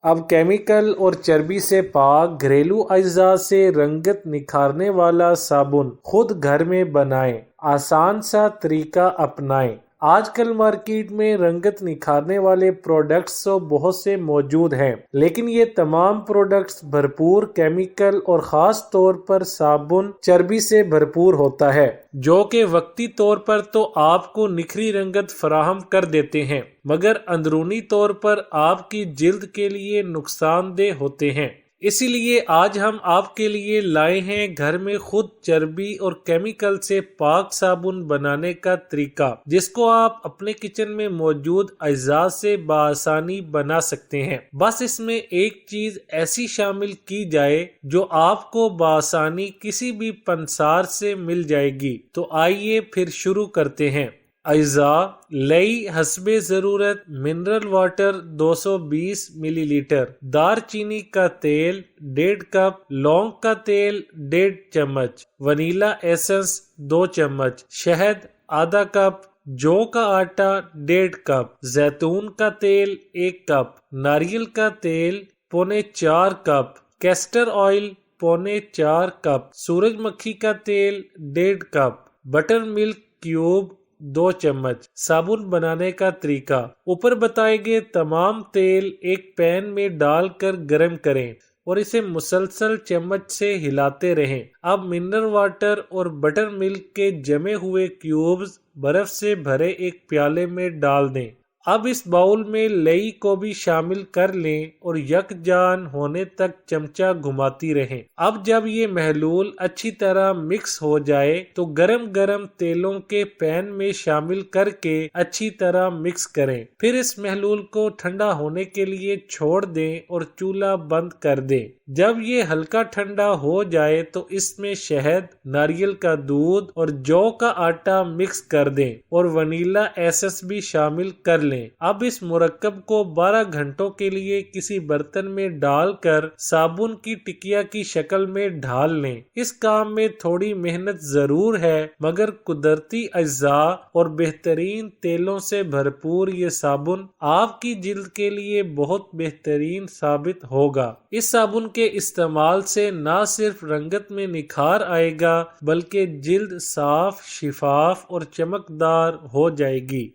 اب کیمیکل اور چربی سے پاک گھریلو اجزاء سے رنگت نکھارنے والا صابن خود گھر میں بنائیں۔ آسان سا طریقہ اپنائیں۔ آج کل مارکیٹ میں رنگت نکھارنے والے پروڈکٹس تو بہت سے موجود ہیں، لیکن یہ تمام پروڈکٹس بھرپور کیمیکل اور خاص طور پر صابن چربی سے بھرپور ہوتا ہے، جو کہ وقتی طور پر تو آپ کو نکھری رنگت فراہم کر دیتے ہیں، مگر اندرونی طور پر آپ کی جلد کے لیے نقصان دہ ہوتے ہیں۔ اسی لیے آج ہم آپ کے لیے لائے ہیں گھر میں خود چربی اور کیمیکل سے پاک صابن بنانے کا طریقہ، جس کو آپ اپنے کچن میں موجود اجزاء سے بآسانی بنا سکتے ہیں۔ بس اس میں ایک چیز ایسی شامل کی جائے جو آپ کو بآسانی کسی بھی پنسار سے مل جائے گی۔ تو آئیے پھر شروع کرتے ہیں۔ اجزاء: لئی حسب ضرورت منرل واٹر 220 ملی لیٹر، دار چینی کا تیل 1.5 کپ، لونگ کا تیل 1.5 چمچ، ونیلا ایسنس 2 چمچ، شہد آدھا کپ، جو کا آٹا 1.5 کپ، زیتون کا تیل 1 کپ، ناریل کا تیل 4.25 کپ، کیسٹر آئل 4.25 کپ، سورج مکھی کا تیل 1.5 کپ، بٹر ملک کیوب 2 چمچ۔ صابن بنانے کا طریقہ: اوپر بتائے گئے تمام تیل ایک پین میں ڈال کر گرم کریں اور اسے مسلسل چمچ سے ہلاتے رہیں۔ اب منرل واٹر اور بٹر ملک کے جمے ہوئے کیوبز برف سے بھرے ایک پیالے میں ڈال دیں۔ اب اس باؤل میں لئی کو بھی شامل کر لیں اور یکجان ہونے تک چمچہ گھماتی رہیں۔ اب جب یہ محلول اچھی طرح مکس ہو جائے تو گرم گرم تیلوں کے پین میں شامل کر کے اچھی طرح مکس کریں۔ پھر اس محلول کو ٹھنڈا ہونے کے لیے چھوڑ دیں اور چولہا بند کر دیں۔ جب یہ ہلکا ٹھنڈا ہو جائے تو اس میں شہد، ناریل کا دودھ اور جو کا آٹا مکس کر دیں اور ونیلا ایسنس بھی شامل کر لیں۔ اب اس مرکب کو 12 گھنٹوں کے لیے کسی برتن میں ڈال کر صابن کی ٹکیا کی شکل میں ڈھال لیں۔ اس کام میں تھوڑی محنت ضرور ہے، مگر قدرتی اجزاء اور بہترین تیلوں سے بھرپور یہ صابن آپ کی جلد کے لیے بہت بہترین ثابت ہوگا۔ اس صابن کے استعمال سے نہ صرف رنگت میں نکھار آئے گا، بلکہ جلد صاف، شفاف اور چمکدار ہو جائے گی۔